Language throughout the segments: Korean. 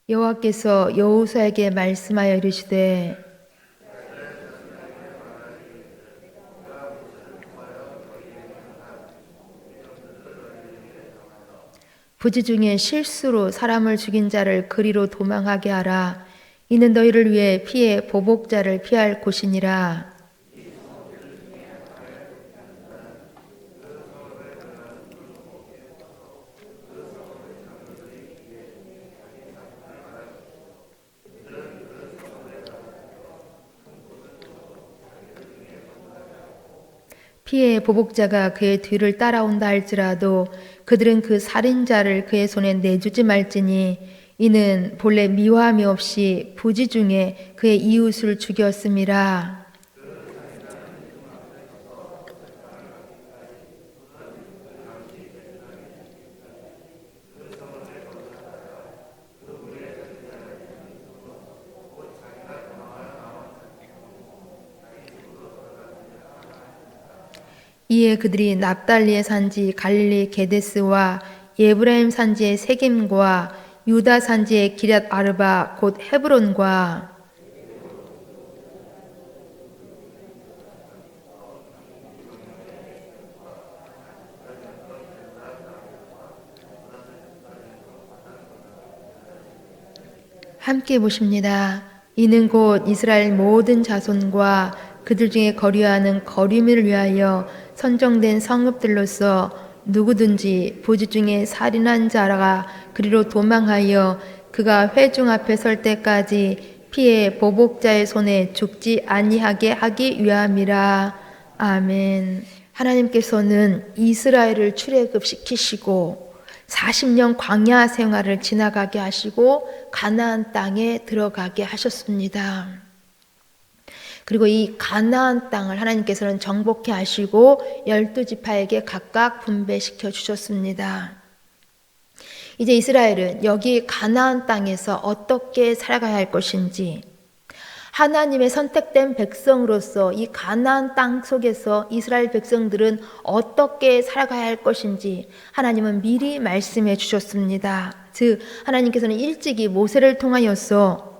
여호와께서 여호수아에게 말씀하여 이르시되 부지 중에 실수로 사람을 죽인 자를 그리로 도망하게 하라. 이는 너희를 위해 피의 보복자를 피할 곳이니라. 피의 보복자가 그의 뒤를 따라온다 할지라도 그들은 그 살인자를 그의 손에 내주지 말지니 이는 본래 미화함이 없이 부지 중에 그의 이웃을 죽였음이라. 이에 그들이 납달리의 산지 갈릴리 게데스와 예브라임 산지의 세겜과 유다 산지의 기럇 아르바 곧 헤브론과 함께 보십니다. 이는 곧 이스라엘 모든 자손과 그들 중에 거류하는 거류민을 위하여 선정된 성읍들로서 누구든지 부지 중에 살인한 자가 그리로 도망하여 그가 회중 앞에 설 때까지 피의 보복자의 손에 죽지 아니하게 하기 위함이라. 아멘. 하나님께서는 이스라엘을 출애굽시키시고 40년 광야 생활을 지나가게 하시고 가나안 땅에 들어가게 하셨습니다. 그리고 이 가나안 땅을 하나님께서는 정복해 하시고 12지파에게 각각 분배시켜 주셨습니다. 이제 이스라엘은 여기 가나안 땅에서 어떻게 살아가야 할 것인지, 하나님의 선택된 백성으로서 이 가나안 땅 속에서 이스라엘 백성들은 어떻게 살아가야 할 것인지 하나님은 미리 말씀해 주셨습니다. 즉 하나님께서는 일찍이 모세를 통하여서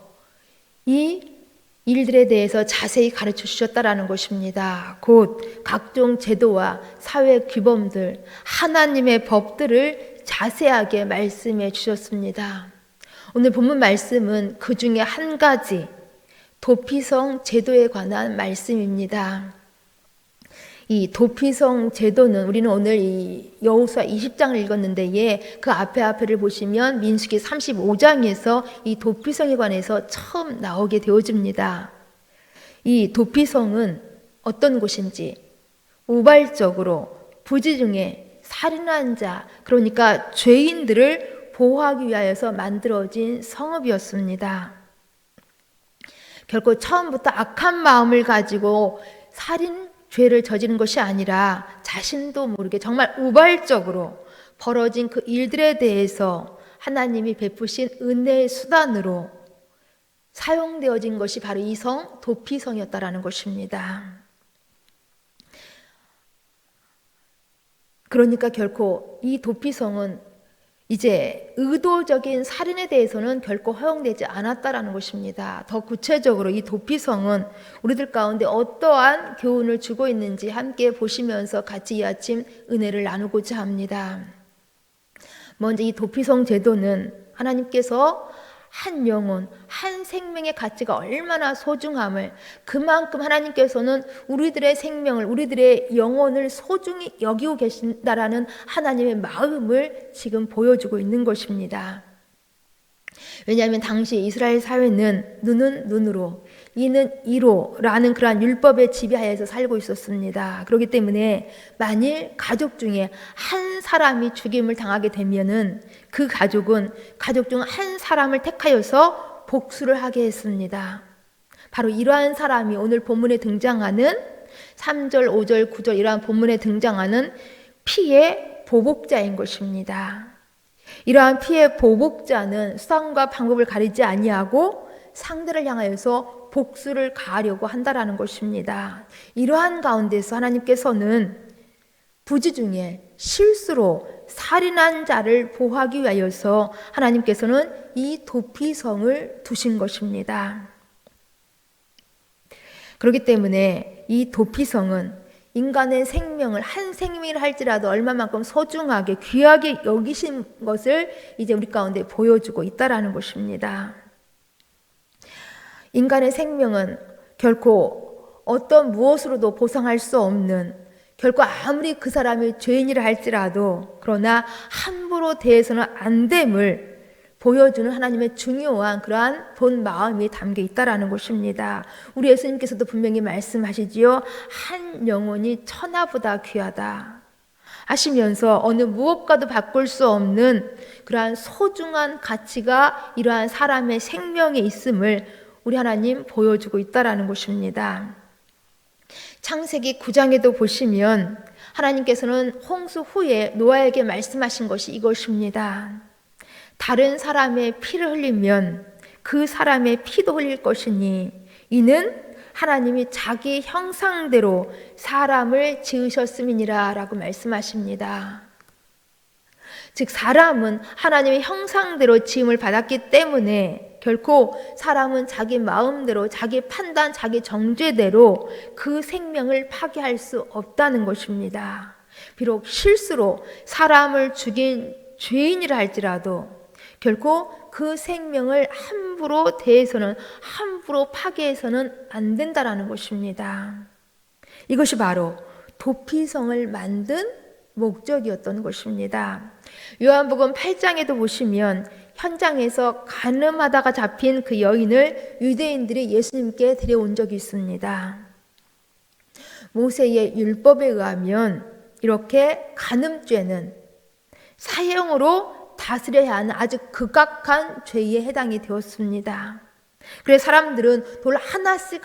이 일들에 대해서 자세히 가르쳐 주셨다라는 것입니다. 곧 각종 제도와 사회 규범들, 하나님의 법들을 자세하게 말씀해 주셨습니다. 오늘 본문 말씀은 그 중에 한 가지 도피성 제도에 관한 말씀입니다. 이 도피성 제도는 우리는 오늘 이 여호수아 20장을 읽었는데 그 앞에를 보시면 민수기 35장에서 이 도피성에 관해서 처음 나오게 되어집니다. 이 도피성은 어떤 곳인지 우발적으로 부지 중에 살인한 자, 그러니까 죄인들을 보호하기 위하여서 만들어진 성읍이었습니다. 결코 처음부터 악한 마음을 가지고 살인 죄를 저지른 것이 아니라 자신도 모르게 정말 우발적으로 벌어진 그 일들에 대해서 하나님이 베푸신 은혜의 수단으로 사용되어진 것이 바로 이 성 도피성이었다라는 것입니다. 그러니까 결코 이 도피성은 이제 의도적인 살인에 대해서는 결코 허용되지 않았다라는 것입니다. 더 구체적으로 이 도피성은 우리들 가운데 어떠한 교훈을 주고 있는지 함께 보시면서 같이 이 아침 은혜를 나누고자 합니다. 먼저 이 도피성 제도는 하나님께서 한 영혼, 한 생명의 가치가 얼마나 소중함을, 그만큼 하나님께서는 우리들의 생명을, 우리들의 영혼을 소중히 여기고 계신다라는 하나님의 마음을 지금 보여주고 있는 것입니다. 왜냐하면 당시 이스라엘 사회는 눈은 눈으로, 이는 이로라는 그러한 율법의 지배하에서 살고 있었습니다. 그렇기 때문에 만일 가족 중에 한 사람이 죽임을 당하게 되면은 그 가족은 가족 중 한 사람을 택하여서 복수를 하게 했습니다. 바로 이러한 사람이 오늘 본문에 등장하는 3절, 5절, 9절 이러한 본문에 등장하는 피의 보복자인 것입니다. 이러한 피의 보복자는 수단과 방법을 가리지 아니하고 상대를 향하여서 복수를 가하려고 한다라는 것입니다. 이러한 가운데서 하나님께서는 부지 중에 실수로 살인한 자를 보호하기 위하여서 하나님께서는 이 도피성을 두신 것입니다. 그렇기 때문에 이 도피성은 인간의 생명을, 한 생명이라 할지라도 얼마만큼 소중하게 귀하게 여기신 것을 이제 우리 가운데 보여주고 있다라는 것입니다. 인간의 생명은 결코 어떤 무엇으로도 보상할 수 없는, 결코 아무리 그 사람이 죄인이라 할지라도 그러나 함부로 대해서는 안 됨을 보여주는 하나님의 중요한 그러한 본 마음이 담겨 있다라는 것입니다. 우리 예수님께서도 분명히 말씀하시지요. 한 영혼이 천하보다 귀하다 하시면서 어느 무엇과도 바꿀 수 없는 그러한 소중한 가치가 이러한 사람의 생명에 있음을 우리 하나님 보여주고 있다라는 것입니다. 창세기 9장에도 보시면 하나님께서는 홍수 후에 노아에게 말씀하신 것이 이것입니다. 다른 사람의 피를 흘리면 그 사람의 피도 흘릴 것이니 이는 하나님이 자기 형상대로 사람을 지으셨음이니라 라고 말씀하십니다. 즉 사람은 하나님의 형상대로 지음을 받았기 때문에 결코 사람은 자기 마음대로, 자기 판단, 자기 정죄대로 그 생명을 파괴할 수 없다는 것입니다. 비록 실수로 사람을 죽인 죄인이라 할지라도 결코 그 생명을 함부로 대해서는, 함부로 파괴해서는 안 된다라는 것입니다. 이것이 바로 도피성을 만든 목적이었던 것입니다. 요한복음 8장에도 보시면 현장에서 간음하다가 잡힌 그 여인을 유대인들이 예수님께 데려온 적이 있습니다. 모세의 율법에 의하면 이렇게 간음죄는 사형으로 다스려야 하는 아주 극악한 죄에 해당이 되었습니다. 그래서 사람들은 돌 하나씩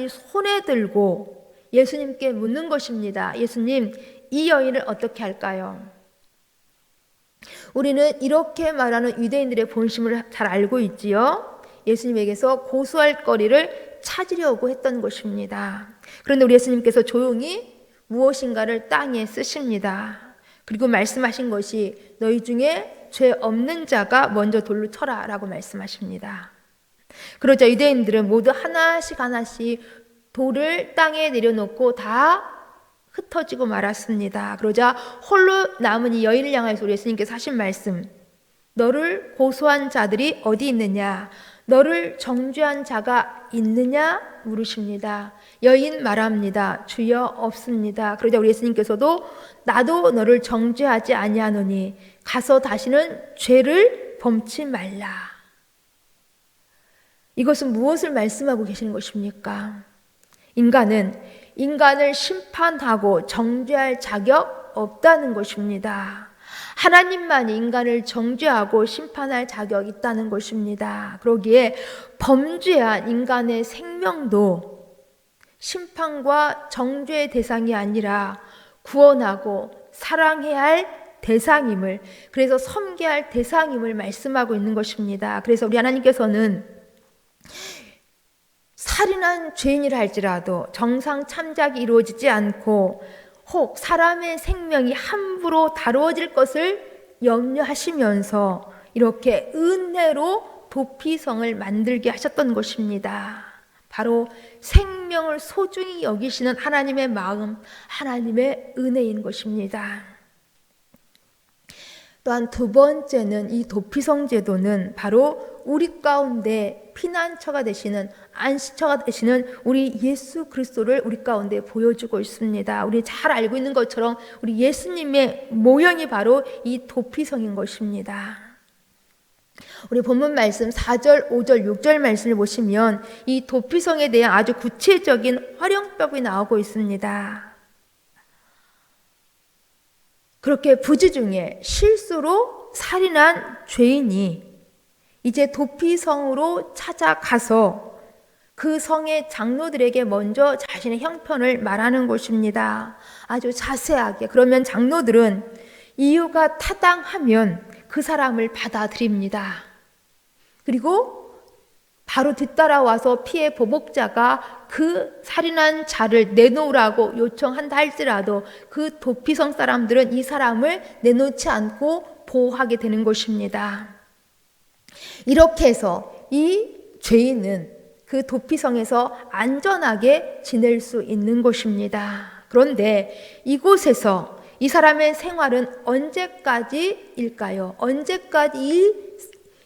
손에 들고 예수님께 묻는 것입니다. 예수님, 이 여인을 어떻게 할까요? 우리는 이렇게 말하는 유대인들의 본심을 잘 알고 있지요. 예수님에게서 고소할 거리를 찾으려고 했던 것입니다. 그런데 우리 예수님께서 조용히 무엇인가를 땅에 쓰십니다. 그리고 말씀하신 것이 너희 중에 죄 없는 자가 먼저 돌로 쳐라 라고 말씀하십니다. 그러자 유대인들은 모두 하나씩 돌을 땅에 내려놓고 다 흩어지고 말았습니다. 그러자 홀로 남은 이 여인을 향해서 우리 예수님께서 하신 말씀, 너를 고소한 자들이 어디 있느냐, 너를 정죄한 자가 있느냐 물으십니다. 여인 말합니다. 주여 없습니다. 그러자 우리 예수님께서도 나도 너를 정죄하지 아니하노니 가서 다시는 죄를 범치 말라. 이것은 무엇을 말씀하고 계시는 것입니까? 인간은 인간을 심판하고 정죄할 자격 없다는 것입니다. 하나님만이 인간을 정죄하고 심판할 자격이 있다는 것입니다. 그러기에 범죄한 인간의 생명도 심판과 정죄의 대상이 아니라 구원하고 사랑해야 할 대상임을, 그래서 섬겨야 할 대상임을 말씀하고 있는 것입니다. 그래서 우리 하나님께서는 살인한 죄인이라 할지라도 정상 참작이 이루어지지 않고 혹 사람의 생명이 함부로 다루어질 것을 염려하시면서 이렇게 은혜로 도피성을 만들게 하셨던 것입니다. 바로 생명을 소중히 여기시는 하나님의 마음, 하나님의 은혜인 것입니다. 또한 두 번째는 이 도피성 제도는 바로 우리 가운데 피난처가 되시는, 안식처가 되시는 우리 예수 그리스도를 우리 가운데 보여주고 있습니다. 우리 잘 알고 있는 것처럼 우리 예수님의 모형이 바로 이 도피성인 것입니다. 우리 본문 말씀 4절, 5절, 6절 말씀을 보시면 이 도피성에 대한 아주 구체적인 활용법이 나오고 있습니다. 그렇게 부지 중에 실수로 살인한 죄인이 이제 도피성으로 찾아가서 그 성의 장로들에게 먼저 자신의 형편을 말하는 것입니다. 아주 자세하게. 그러면 장로들은 이유가 타당하면 그 사람을 받아들입니다. 그리고 바로 뒤따라와서 피해 보복자가 그 살인한 자를 내놓으라고 요청한다 할지라도 그 도피성 사람들은 이 사람을 내놓지 않고 보호하게 되는 것입니다. 이렇게 해서 이 죄인은 그 도피성에서 안전하게 지낼 수 있는 것입니다. 그런데 이곳에서 이 사람의 생활은 언제까지일까요? 언제까지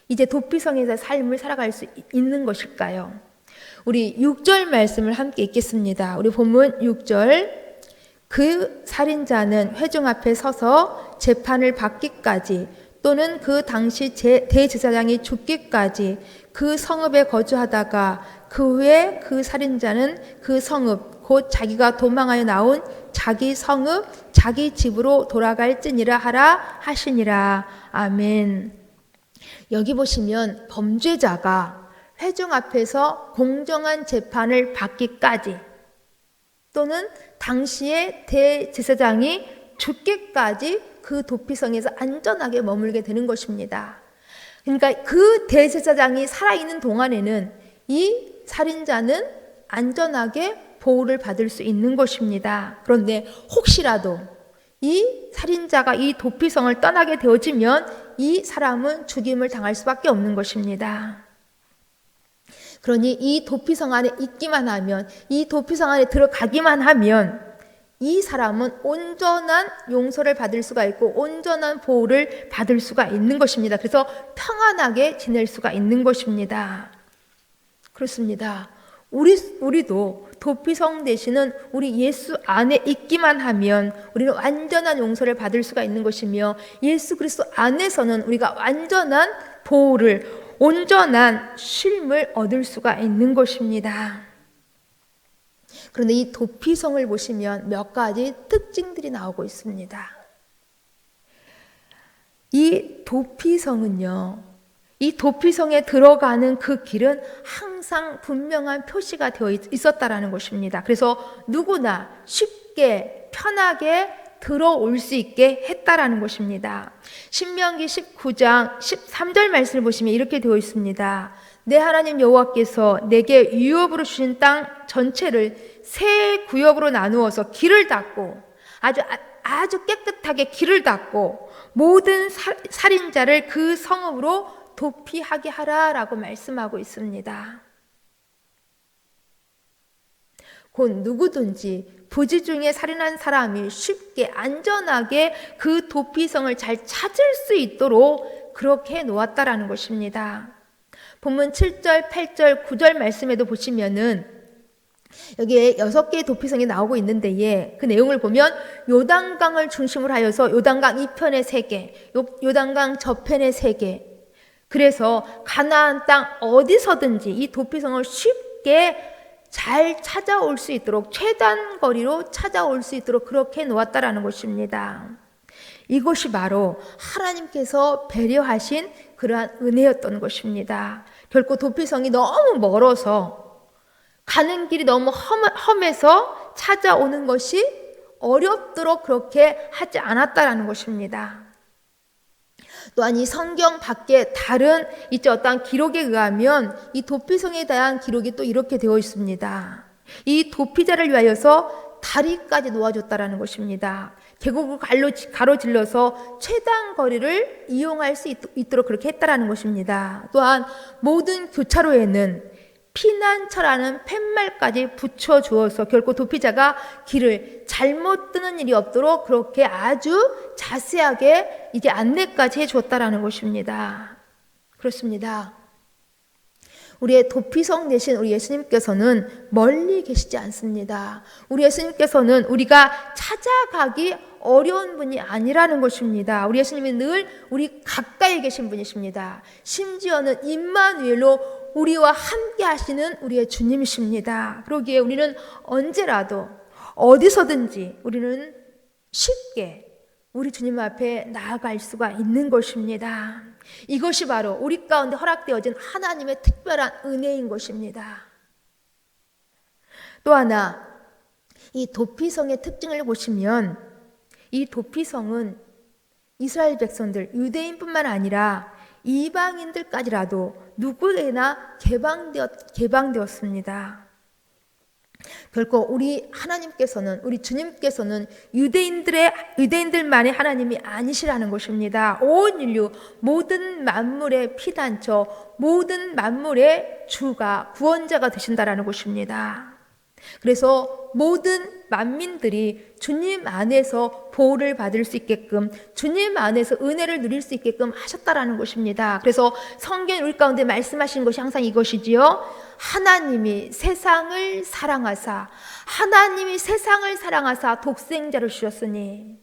이제 도피성에서 삶을 살아갈 수 있는 것일까요? 우리 6절 말씀을 함께 읽겠습니다. 우리 본문 6절. 그 살인자는 회중 앞에 서서 재판을 받기까지 또는 그 당시 대제사장이 죽기까지 그 성읍에 거주하다가 그 후에 그 살인자는 그 성읍 곧 자기가 도망하여 나온 자기 성읍 자기 집으로 돌아갈지니라 하라 하시니라. 아멘. 여기 보시면 범죄자가 회중 앞에서 공정한 재판을 받기까지 또는 당시에 대제사장이 죽기까지 그 도피성에서 안전하게 머물게 되는 것입니다. 그러니까 그 대제사장이 살아있는 동안에는 이 살인자는 안전하게 보호를 받을 수 있는 것입니다. 그런데 혹시라도 이 살인자가 이 도피성을 떠나게 되어지면 이 사람은 죽임을 당할 수밖에 없는 것입니다. 그러니 이 도피성 안에 있기만 하면, 이 도피성 안에 들어가기만 하면 이 사람은 온전한 용서를 받을 수가 있고 온전한 보호를 받을 수가 있는 것입니다. 그래서 평안하게 지낼 수가 있는 것입니다. 그렇습니다. 우리도 도피성 되시는 우리 예수 안에 있기만 하면 우리는 완전한 용서를 받을 수가 있는 것이며 예수 그리스도 안에서는 우리가 완전한 보호를, 온전한 쉼을 얻을 수가 있는 것입니다. 그런데 이 도피성을 보시면 몇 가지 특징들이 나오고 있습니다. 이 도피성은요, 이 도피성에 들어가는 그 길은 항상 분명한 표시가 되어 있었다라는 것입니다. 그래서 누구나 쉽게 편하게 들어올 수 있게 했다라는 것입니다. 신명기 19장 13절 말씀을 보시면 이렇게 되어 있습니다. 내 하나님 여호와께서 내게 유업으로 주신 땅 전체를 세 구역으로 나누어서 길을 닫고 아주 깨끗하게 길을 닫고 모든 살인자를 그 성읍으로 도피하게 하라라고 말씀하고 있습니다. 곧 누구든지 부지 중에 살인한 사람이 쉽게 안전하게 그 도피성을 잘 찾을 수 있도록 그렇게 해놓았다라는 것입니다. 본문 7절, 8절, 9절 말씀에도 보시면은 여기에 6개의 도피성이 나오고 있는데 그 내용을 보면 요단강을 중심으로 하여서 요단강 이편에 3개, 요단강 저편에 3개. 그래서 가나안 땅 어디서든지 이 도피성을 쉽게 잘 찾아올 수 있도록 최단 거리로 찾아올 수 있도록 그렇게 놓았다라는 것입니다. 이것이 바로 하나님께서 배려하신 그러한 은혜였던 것입니다. 결코 도피성이 너무 멀어서 가는 길이 너무 험해서 찾아오는 것이 어렵도록 그렇게 하지 않았다라는 것입니다. 또한 이 성경 밖에 다른 어떠한 기록에 의하면 이 도피성에 대한 기록이 또 이렇게 되어 있습니다. 이 도피자를 위하여서 다리까지 놓아줬다라는 것입니다. 계곡을 가로질러서 최단 거리를 이용할 수 있도록 그렇게 했다라는 것입니다. 또한 모든 교차로에는 피난처라는 팻말까지 붙여주어서 결코 도피자가 길을 잘못 뜨는 일이 없도록 그렇게 아주 자세하게 이제 안내까지 해주었다라는 것입니다. 그렇습니다. 우리의 도피성 되신 우리 예수님께서는 멀리 계시지 않습니다. 우리 예수님께서는 우리가 찾아가기 어려운 분이 아니라는 것입니다. 우리 예수님은 늘 우리 가까이 계신 분이십니다. 심지어는 임마누엘로 우리와 함께 하시는 우리의 주님이십니다. 그러기에 우리는 언제라도 어디서든지 우리는 쉽게 우리 주님 앞에 나아갈 수가 있는 것입니다. 이것이 바로 우리 가운데 허락되어진 하나님의 특별한 은혜인 것입니다. 또 하나, 이 도피성의 특징을 보시면 이 도피성은 이스라엘 백성들, 유대인뿐만 아니라 이방인들까지라도 누구에게나 개방되었습니다. 결코 우리 하나님께서는, 우리 주님께서는 유대인들만의 하나님이 아니시라는 것입니다. 온 인류, 모든 만물의 피단처, 모든 만물의 주가, 구원자가 되신다라는 것입니다. 그래서 모든 만민들이 주님 안에서 보호를 받을 수 있게끔, 주님 안에서 은혜를 누릴 수 있게끔 하셨다라는 것입니다. 그래서 성경 우리 가운데 말씀하시는 것이 항상 이것이지요. 하나님이 세상을 사랑하사 독생자를 주셨으니,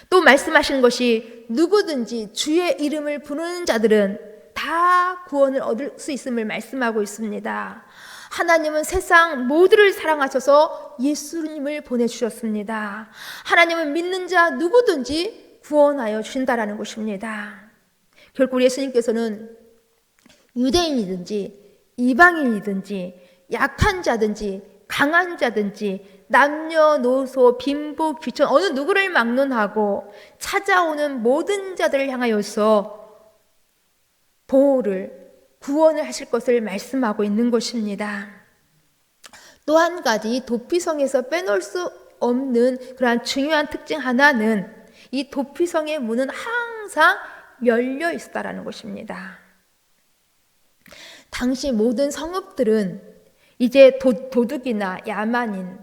또 말씀하시는 것이 누구든지 주의 이름을 부르는 자들은 다 구원을 얻을 수 있음을 말씀하고 있습니다. 하나님은 세상 모두를 사랑하셔서 예수님을 보내주셨습니다. 하나님은 믿는 자 누구든지 구원하여 주신다라는 것입니다. 결국 예수님께서는 유대인이든지 이방인이든지 약한 자든지 강한 자든지 남녀노소 빈부 귀천 어느 누구를 막론하고 찾아오는 모든 자들을 향하여서 보호를, 구원을 하실 것을 말씀하고 있는 것입니다. 또 한 가지 도피성에서 빼놓을 수 없는 그러한 중요한 특징 하나는 이 도피성의 문은 항상 열려 있었다라는 것입니다. 당시 모든 성읍들은 이제 도둑이나 야만인,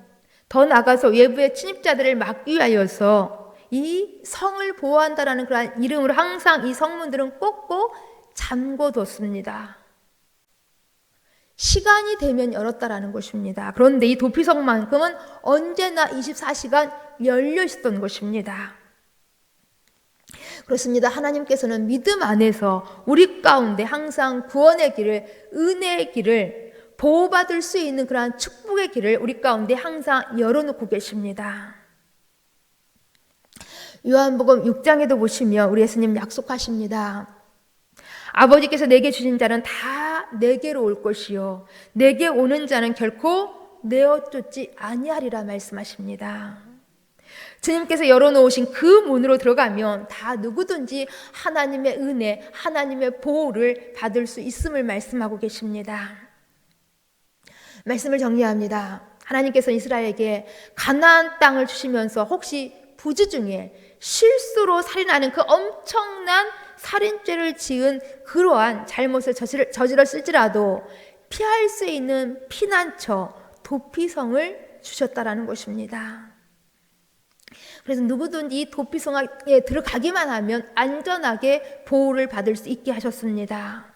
더 나아가서 외부의 침입자들을 막기 위하여서 이 성을 보호한다라는 그러한 이름으로 항상 이 성문들은 꼭꼭 잠궈뒀습니다. 시간이 되면 열었다라는 것입니다. 그런데 이 도피성만큼은 언제나 24시간 열려 있었던 것입니다. 그렇습니다. 하나님께서는 믿음 안에서 우리 가운데 항상 구원의 길을, 은혜의 길을, 보호받을 수 있는 그러한 축복의 길을 우리 가운데 항상 열어놓고 계십니다. 요한복음 6장에도 보시면 우리 예수님 약속하십니다. 아버지께서 내게 주신 자는 다 내게로 올 것이요 내게 오는 자는 결코 내어 쫓지 아니하리라 말씀하십니다. 주님께서 열어놓으신 그 문으로 들어가면 다 누구든지 하나님의 은혜, 하나님의 보호를 받을 수 있음을 말씀하고 계십니다. 말씀을 정리합니다. 하나님께서 이스라엘에게 가나안 땅을 주시면서 혹시 부주 중에 실수로 살인하는 그 엄청난 살인죄를 지은 그러한 잘못을 저질렀을지라도 피할 수 있는 피난처, 도피성을 주셨다라는 것입니다. 그래서 누구든지 이 도피성에 들어가기만 하면 안전하게 보호를 받을 수 있게 하셨습니다.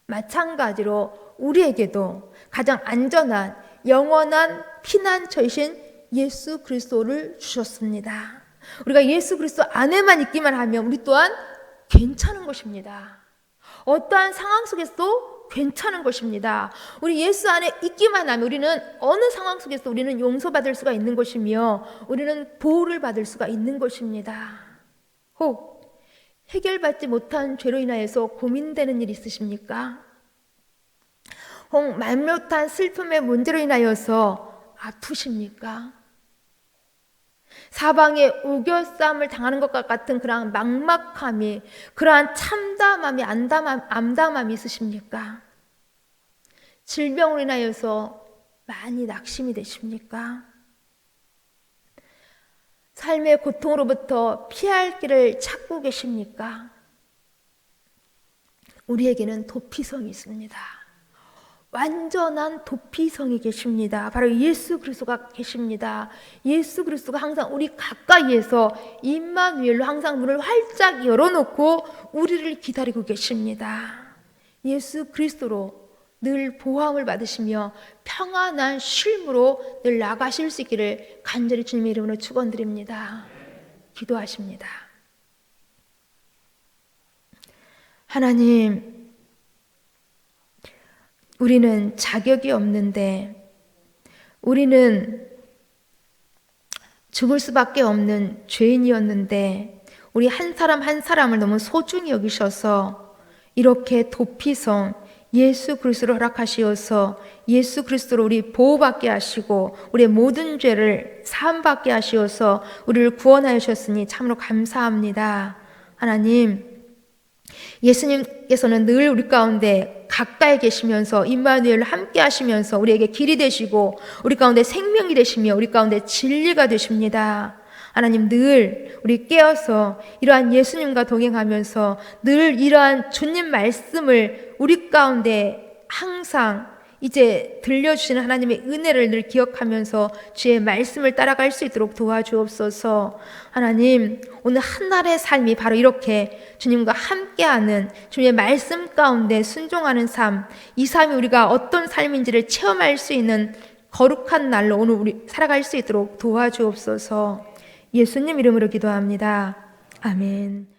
마찬가지로 우리에게도 가장 안전한 영원한 피난처이신 예수 그리스도를 주셨습니다. 우리가 예수 그리스도 안에만 있기만 하면 우리 또한 괜찮은 것입니다. 어떠한 상황 속에서도 괜찮은 것입니다. 우리 예수 안에 있기만 하면 우리는 어느 상황 속에서 우리는 용서받을 수가 있는 것이며 우리는 보호를 받을 수가 있는 것입니다. 혹 해결받지 못한 죄로 인하여서 고민되는 일 있으십니까? 혹 말못한 슬픔의 문제로 인하여서 아프십니까? 사방에 우겨싸움을 당하는 것과 같은 그러한 막막함이, 그러한 참담함이, 암담함이 있으십니까? 질병으로 인하여서 많이 낙심이 되십니까? 삶의 고통으로부터 피할 길을 찾고 계십니까? 우리에게는 도피성이 있습니다. 완전한 도피성이 계십니다. 바로 예수 그리스도가 계십니다. 예수 그리스도가 항상 우리 가까이에서 임마누엘로 항상 문을 활짝 열어놓고 우리를 기다리고 계십니다. 예수 그리스도로 늘 보호함을 받으시며 평안한 쉼으로 늘 나가실 수 있기를 간절히 주님의 이름으로 축원드립니다. 기도하십니다. 하나님, 우리는 자격이 없는데, 우리는 죽을 수밖에 없는 죄인이었는데 우리 한 사람 한 사람을 너무 소중히 여기셔서 이렇게 도피성 예수 그리스도를 허락하시어서 예수 그리스도로 우리 보호받게 하시고 우리의 모든 죄를 사함받게 하시어서 우리를 구원하여 주셨으니 참으로 감사합니다. 하나님, 예수님께서는 늘 우리 가운데 가까이 계시면서 임마누엘 함께 하시면서 우리에게 길이 되시고 우리 가운데 생명이 되시며 우리 가운데 진리가 되십니다. 하나님 늘 우리 깨어서 이러한 예수님과 동행하면서 늘 이러한 주님 말씀을 우리 가운데 항상 이제 들려주시는 하나님의 은혜를 늘 기억하면서 주의 말씀을 따라갈 수 있도록 도와주옵소서. 하나님, 오늘 한 날의 삶이 바로 이렇게 주님과 함께하는 주님의 말씀 가운데 순종하는 삶, 이 삶이 우리가 어떤 삶인지를 체험할 수 있는 거룩한 날로 오늘 우리 살아갈 수 있도록 도와주옵소서. 예수님 이름으로 기도합니다. 아멘.